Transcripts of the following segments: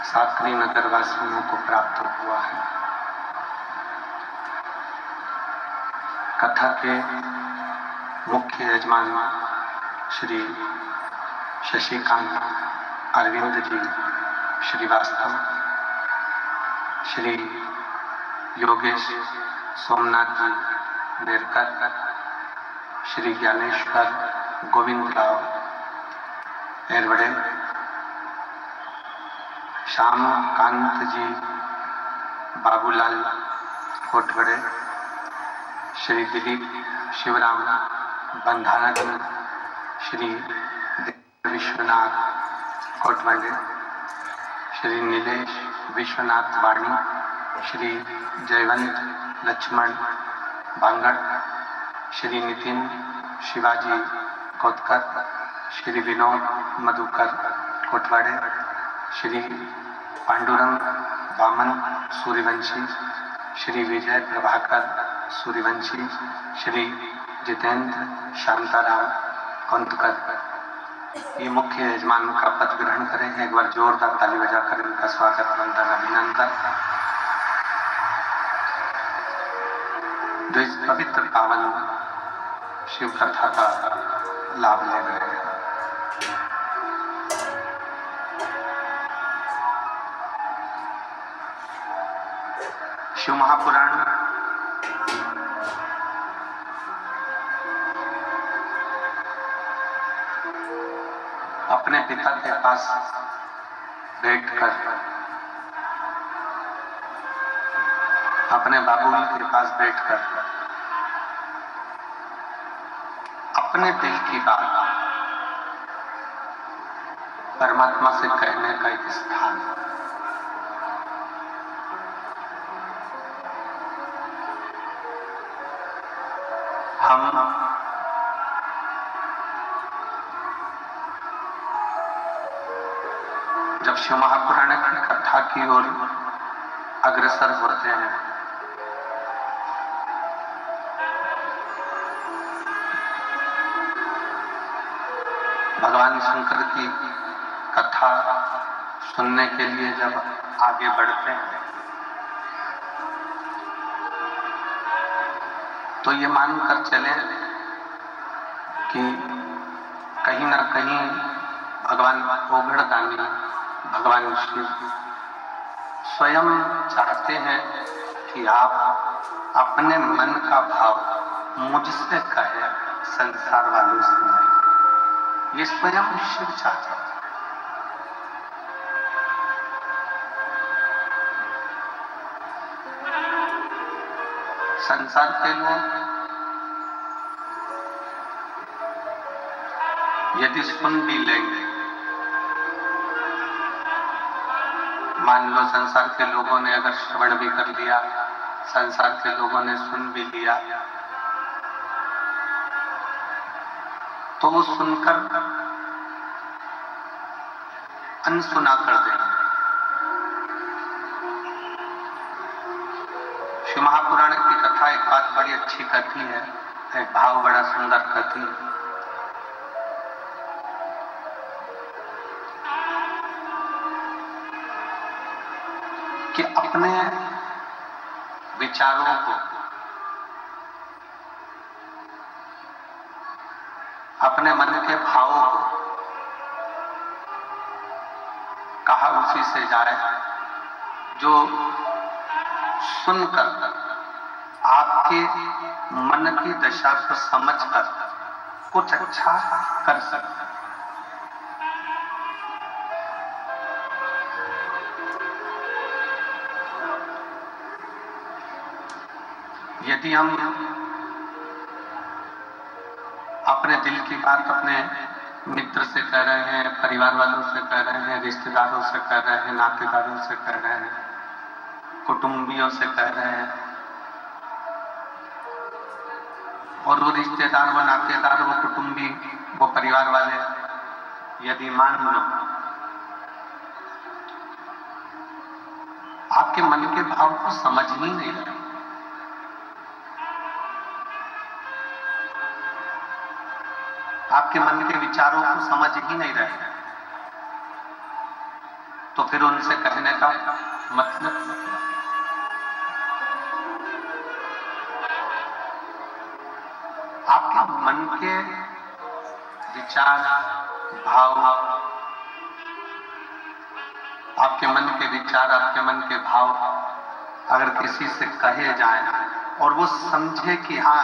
साकरी नगर वासियों को प्राप्त हुआ है। कथा के मुख्य यजमान श्री शशिकांत अरविंद जी श्रीवास्तव, श्री योगेश सोमनाथ जी नेरकर, श्री ज्ञानेश्वर गोविंदराव एरवड़े, श्याम कांत जी बाबूलाल कोटवड़े, श्री दिलीप शिवराम बंधाना जी, श्री विश्वनाथ कोटवड़े, श्री नीलेश विश्वनाथ वाणी, श्री जयवंत लक्ष्मण बांगड़, श्री नितिन शिवाजी कोतकर, श्री विनोद मधुकर कोटवाड़े, श्री पांडुरंग वामन सूर्यवंशी, श्री विजय प्रभाकर सूर्यवंशी, श्री जितेंद्र शांताराम कौंतकर। ये मुख्य यजमान का पद ग्रहण करें। एक बार जोरदार ताली बजाकर इनका स्वागत वंदन अभिनंदन। जो इस पवित्र पावन शिव कथा का लाभ ले रहे हैं। शिव महापुराण अपने पिता के पास बैठकर, अपने बाबू के पास बैठकर अपने दिल की बात परमात्मा से कहने का एक स्थान। हम जब शिव महापुराण की कथा की ओर अग्रसर होते हैं भगवान शंकर की कथा सुनने के लिए जब आगे बढ़ते हैं तो ये मानकर चले कि कहीं ना कहीं भगवान ओघड़दानी भगवान शिव स्वयं चाहते हैं कि आप अपने मन का भाव मुझसे कहे, संसार वालों से नहीं। ये स्वयं शिव चाहते हैं। संसार के लोग यदि सुन भी लेंगे, मान लो संसार के लोगों ने अगर श्रवण भी कर लिया, संसार के लोगों ने सुन भी लिया, तो वो सुनकर अनसुना कर देंगे। शिव महापुराण की कथा एक बात बड़ी अच्छी कहती है, एक भाव बड़ा सुंदर कहती है कि अपने विचारों को, अपने मन के भावों को कहा उसी से जाए जो सुनकर आपके मन की दशा को समझकर कुछ अच्छा कर सकता है। यदि हम अपने दिल की बात अपने मित्र से कह रहे हैं, परिवार वालों से कह रहे हैं, रिश्तेदारों से कह रहे हैं, नातेदारों से कह रहे हैं, कुटुंबियों से कह रहे हैं, और वो रिश्तेदार, वो नातेदार, वो कुटुंबी, वो परिवार वाले यदि मान लो आपके मन के भाव को समझ ही नहीं रहे, आपके मन के विचारों को समझ ही नहीं रहे, तो फिर उनसे कहने का मतलब आपके मन के विचार, भाव, आपके मन के विचार, आपके मन के भाव अगर किसी से कहे जाए और वो समझे कि हाँ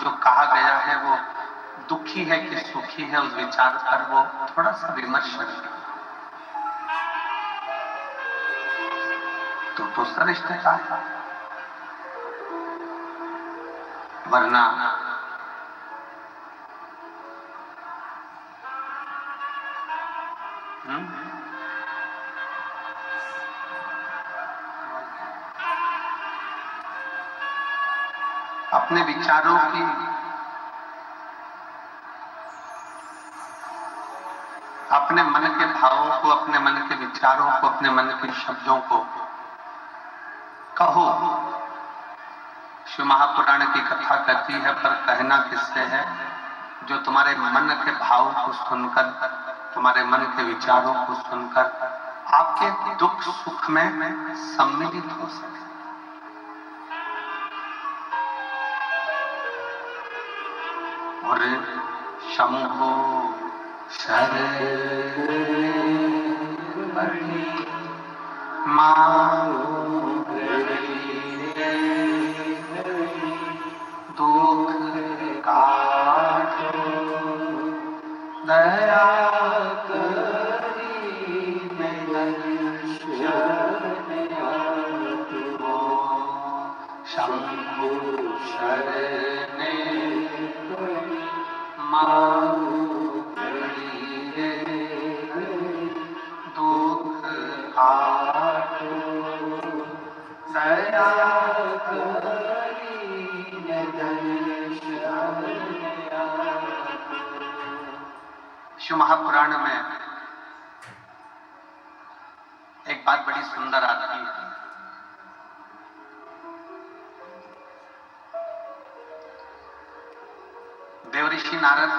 जो कहा गया है वो दुखी है कि सुखी है, उस विचार पर वो थोड़ा सा विमर्श करे तो उसका रिश्ते का है। वरना अपने विचारों की, अपने मन के भावों को, अपने मन के विचारों को, अपने मन के शब्दों को कहो। शिव महापुराण की कथा कहती है, पर कहना किससे है? जो तुम्हारे मन के भाव को सुनकर, तुम्हारे मन के विचारों को सुनकर आपके दुख सुख में सम्मिलित हो सके। और शंभो शरण मां दुख काटो दया करी शंभु शरणे दुख काटो दया करी शिव महापुराण में एक बात बड़ी सुंदर आती है। देवऋषि नारद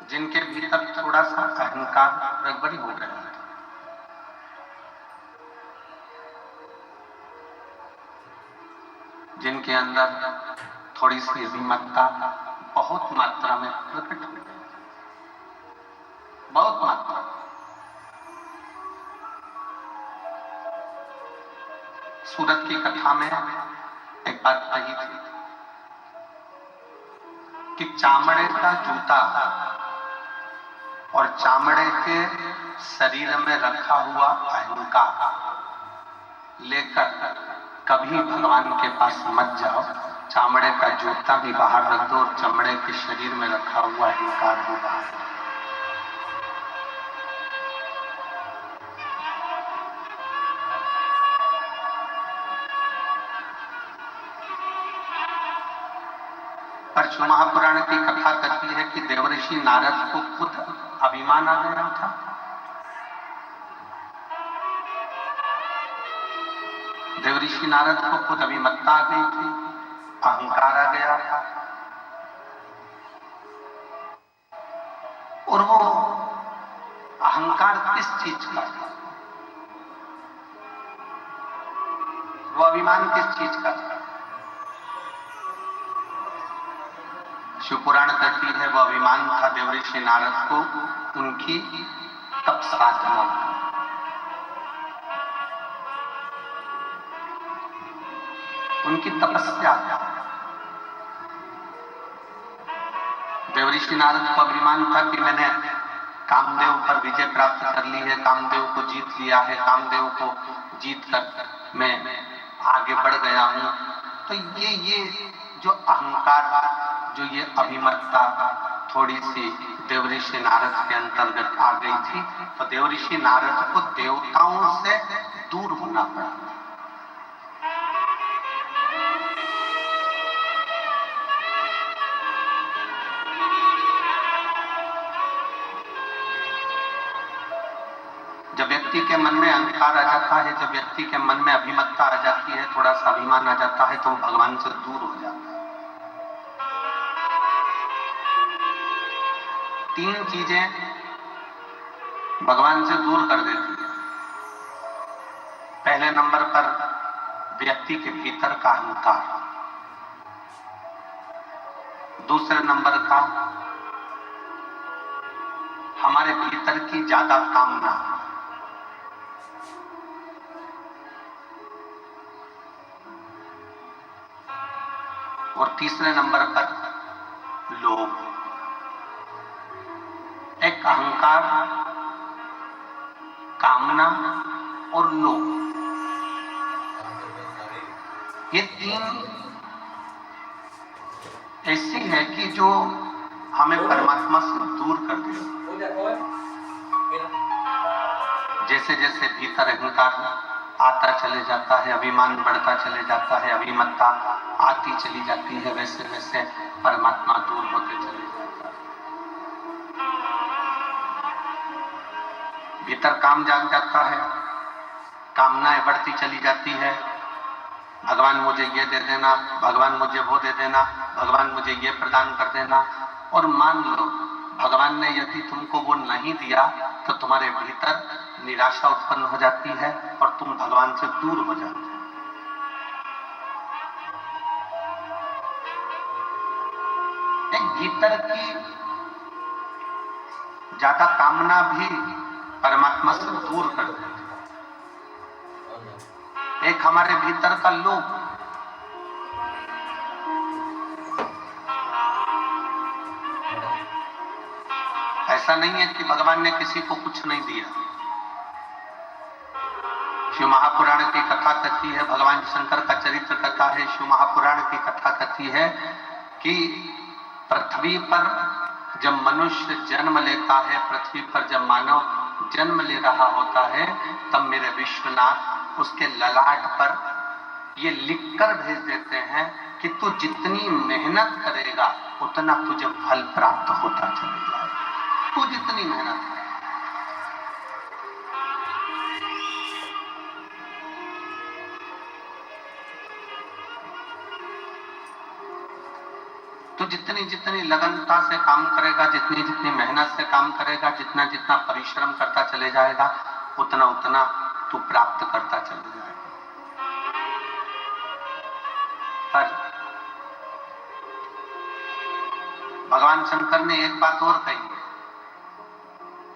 जिनके भीतर थोड़ा सा अहंकार प्रगट हो गया है, जिनके अंदर थोड़ी सी अभिमतता बहुत मात्रा में प्रकट हो गई, बहुत मात्रा। सूरत की कथा में एक बात कही थी कि चामड़े का जूता और चामड़े के शरीर में रखा हुआ अहंकार लेकर कभी भगवान के पास मत जाओ। चामड़े का जूता भी बाहर रख दो और चमड़े के शरीर में रखा हुआ अहंकार भी बाहर रख दो। पर शिव महापुराण की कथा कहती है कि देवऋषि नारद को खुद अभिमान आ गया था। देवऋषि नारद को खुद अभिमत्ता आ गई थी, अहंकार आ गया था। और वो अहंकार किस चीज का था? वो अभिमान किस चीज का था? शिव पुराण कहती है वो अभिमान था देवऋषि नारद को उनकी तप साधना, उनकी तपस्या। देवऋषि नारद को अभिमान था कि मैंने कामदेव पर विजय प्राप्त कर ली है, कामदेव को जीत लिया है, कामदेव को जीत कर मैं आगे बढ़ गया हूं। तो ये जो अहंकार, जो ये अभिमत्ता थोड़ी सी देवऋषि नारद के अंतर्गत आ गई थी, तो देवऋषि नारद को देवताओं से दूर होना पड़ा। जब व्यक्ति के मन में अहंकार आ जाता है, जब व्यक्ति के मन में अभिमत्ता आ जाती है, थोड़ा सा अभिमान आ जाता है, तो वो भगवान से दूर हो जाता है। तीन चीजें भगवान से दूर कर देती है। पहले नंबर पर व्यक्ति के भीतर का अहंकार, दूसरे नंबर का हमारे भीतर की ज्यादा कामना, और तीसरे नंबर पर लोभ। एक अहंकार, कामना और लोभ, ये तीन ऐसी है कि जो हमें परमात्मा से दूर कर दे। जैसे जैसे भीतर अहंकार आता चले जाता है, अभिमान बढ़ता चले जाता है, अभिमत्ता आती चली जाती है, वैसे वैसे परमात्मा दूर होते चले जाता है। भीतर काम जाग जाता है, कामनाएं बढ़ती चली जाती है। भगवान मुझे ये दे देना, भगवान मुझे वो दे देना, भगवान मुझे ये प्रदान कर देना। और मान लो भगवान ने यदि तुमको वो नहीं दिया तो तुम्हारे भीतर निराशा उत्पन्न हो जाती है और तुम भगवान से दूर हो जाते हो। एक भीतर की ज्यादा कामना भी परमात्मा से दूर कर देती है। एक हमारे भीतर का लोभ, ऐसा नहीं है कि भगवान ने किसी को कुछ नहीं दिया। शिव महापुराण की कथा कहती है, भगवान शंकर का चरित्र कथा है, शिव महापुराण की कथा कहती है कि पृथ्वी पर जब मनुष्य जन्म लेता है, पृथ्वी पर जब मानव जन्म ले रहा होता है, तब मेरे विश्वनाथ उसके ललाट पर ये लिखकर भेज देते हैं कि तू जितनी मेहनत करेगा उतना तुझे फल प्राप्त होता चलेगा। तू जितनी मेहनत करे, तू जितनी जितनी लगनता से काम करेगा, जितनी जितनी मेहनत से काम करेगा, जितना जितना परिश्रम करता चले जाएगा, उतना उतना तू प्राप्त करता चले जाएगा। पर भगवान शंकर ने एक बात और कही है,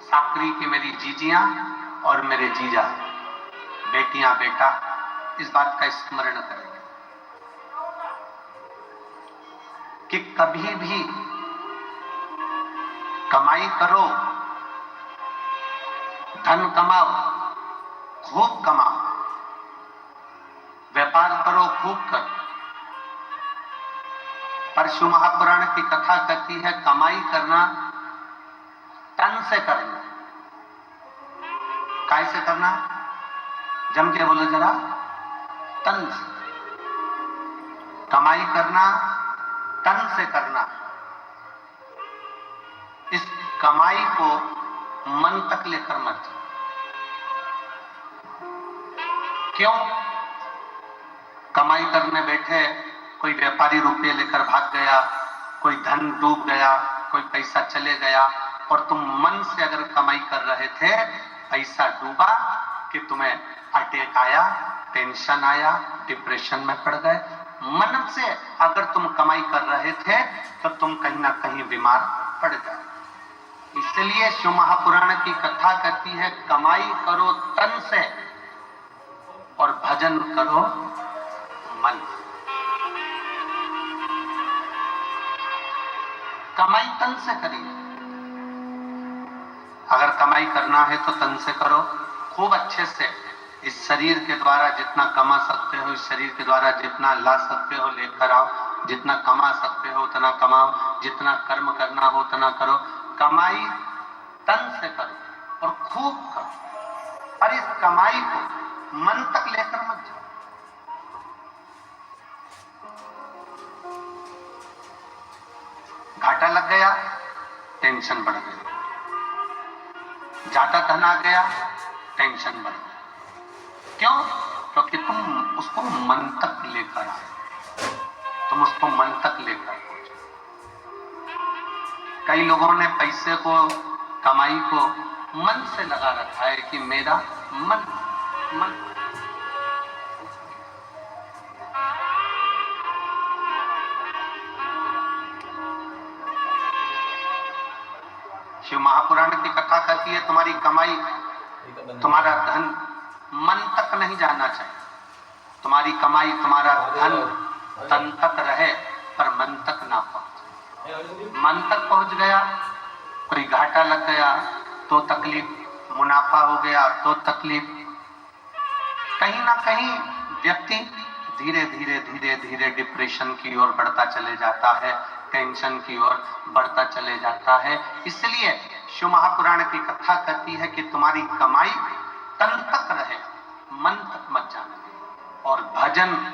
साकरी की मेरी जीजियां और मेरे जीजा, बेटियां बेटा, इस बात का स्मरण करेंगे कि कभी भी कमाई करो, धन कमाओ, खूब कमाओ, व्यापार करो, खूब करो, पर शिव महापुराण की कथा कहती है कमाई करना तन से करना। काय से करना? जम के बोलो जरा, तन से। कमाई करना तन से करना। इस कमाई को मन तक लेकर मत जाओ। क्यों? कमाई करने बैठे कोई व्यापारी रुपये लेकर भाग गया, कोई धन डूब गया, कोई पैसा चले गया, और तुम मन से अगर कमाई कर रहे थे, पैसा डूबा कि तुम्हें अटैक आया, टेंशन आया, डिप्रेशन में पड़ गए। मन से अगर तुम कमाई कर रहे थे तो तुम कहीं ना कहीं बीमार पड़ गए। इसलिए शिव महापुराण की कथा कहती है कमाई करो तन से और भजन करो मन से। कमाई तन से करिए। अगर कमाई करना है तो तन से करो, खूब अच्छे से। इस शरीर के द्वारा जितना कमा सकते हो, इस शरीर के द्वारा जितना ला सकते हो लेकर आओ, जितना कमा सकते हो उतना कमाओ, जितना कर्म करना हो उतना करो। कमाई तन से करो और खूब करो, और इस कमाई को मन तक लेकर मत जाओ। घाटा लग गया, टेंशन बढ़ गई, ज्यादा धन आ गया, टेंशन बढ़ गई। क्यों? क्योंकि तुम उसको मन तक लेकर आए, तुम उसको मन तक लेकर पहुंचे। कई लोगों ने पैसे को, कमाई को मन से लगा रखा है कि मेरा मन मन शिव महापुराण की कथा कहती है तुम्हारी कमाई, तुम्हारा धन मन तक नहीं जाना चाहिए। तुम्हारी कमाई, तुम्हारा धन तन तक रहे पर मन तक ना पहुंचे। मन तक पहुंच गया, कोई घाटा लग गया तो तकलीफ, मुनाफा हो गया तो तकलीफ। कहीं ना कहीं व्यक्ति धीरे धीरे धीरे धीरे डिप्रेशन की ओर बढ़ता चले जाता है, टेंशन की ओर बढ़ता चले जाता है। इसलिए शिव महापुराण की कथा कहती है कि तुम्हारी कमाई तन तक रहे, मन तक मत जाना। और भजन,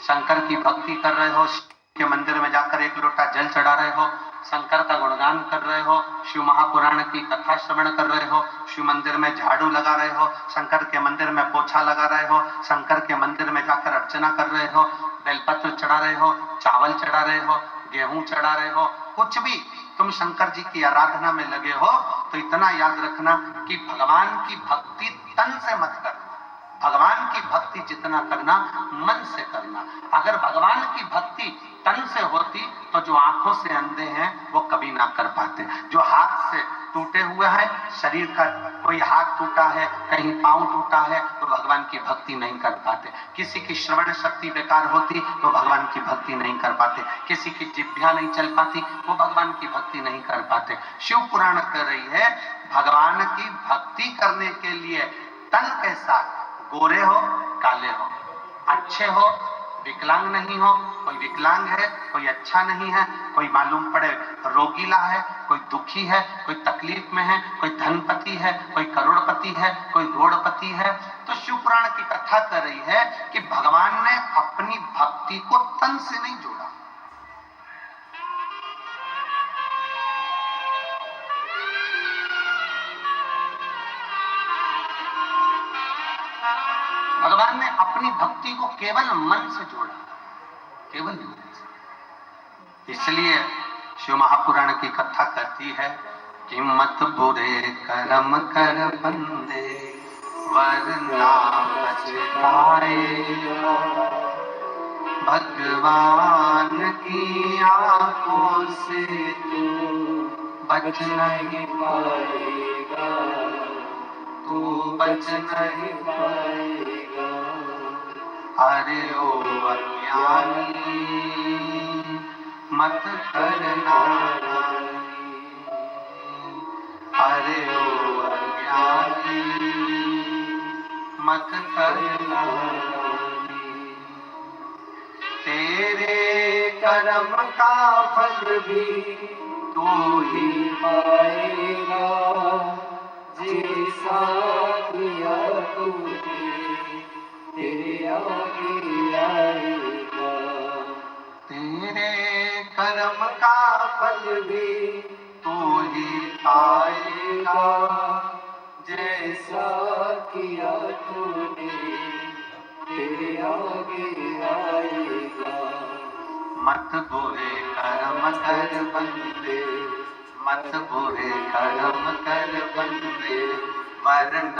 शंकर की भक्ति कर रहे हो, शिव के मंदिर में जाकर एक लोटा जल चढ़ा रहे हो, शंकर का गुणगान कर रहे हो, शिव महापुराण की कथा श्रवण कर रहे हो, शिव मंदिर में झाड़ू लगा रहे हो, शंकर के मंदिर में पोछा लगा रहे हो, शंकर के मंदिर में जाकर अर्चना कर रहे हो, बेलपत्र चढ़ा रहे हो, चावल चढ़ा रहे हो, गेहूं चढ़ा रहे हो, कुछ भी तुम शंकर जी की आराधना में लगे हो, तो इतना याद रखना कि भगवान की भक्ति तन से मत करना। भगवान की भक्ति जितना करना मन से करना। अगर भगवान की भक्ति तन से होती तो जो आंखों से अंधे हैं वो कभी ना कर पाते, जो हाथ से टूटे हुए हैं, शरीर का कोई हाथ टूटा है, कहीं पांव टूटा है, तो भगवान की भक्ति नहीं कर पाते। किसी की श्रवण शक्ति बेकार होती तो भगवान की भक्ति नहीं कर पाते, किसी की जिह्वा नहीं चल पाती वो भगवान की भक्ति नहीं कर पाते। शिव पुराण कह रही है भगवान की भक्ति करने के लिए तन के साथ, गोरे हो काले हो, अच्छे हो विकलांग नहीं हो, कोई विकलांग है कोई अच्छा नहीं है, कोई मालूम पड़े रोगीला है, कोई दुखी है, कोई तकलीफ में है, कोई धनपति है, कोई करोड़पति है, कोई रोड़पति है। तो शिव पुराण की कथा कर रही है कि भगवान ने अपनी भक्ति को तन से नहीं जोड़ा। भगवान ने अपनी भक्ति को केवल मन से जोड़ा, केवल मन से। इसलिए शिव महापुराण की कथा कहती है कि मत बुरे कर्म कर बंदे वरना पछताएगा, भगवान की आंखों से तू बच नहीं पाएगा, तू बच नहीं पाएगा। अरे ओ अज्ञानी मत करना, अरे ओ अज्ञानी मत करना, तेरे कर्म का फल भी तू ही पाएगा, जैसा किया तूने तेरे आगे आएगा। तेरे कर्म का फल भी तू ही पाएगा, जैसा किया तूने तेरे आगे आएगा। मत बुरे कर्म कर बंदे, मत बुरे कर्म कर बंदे वरना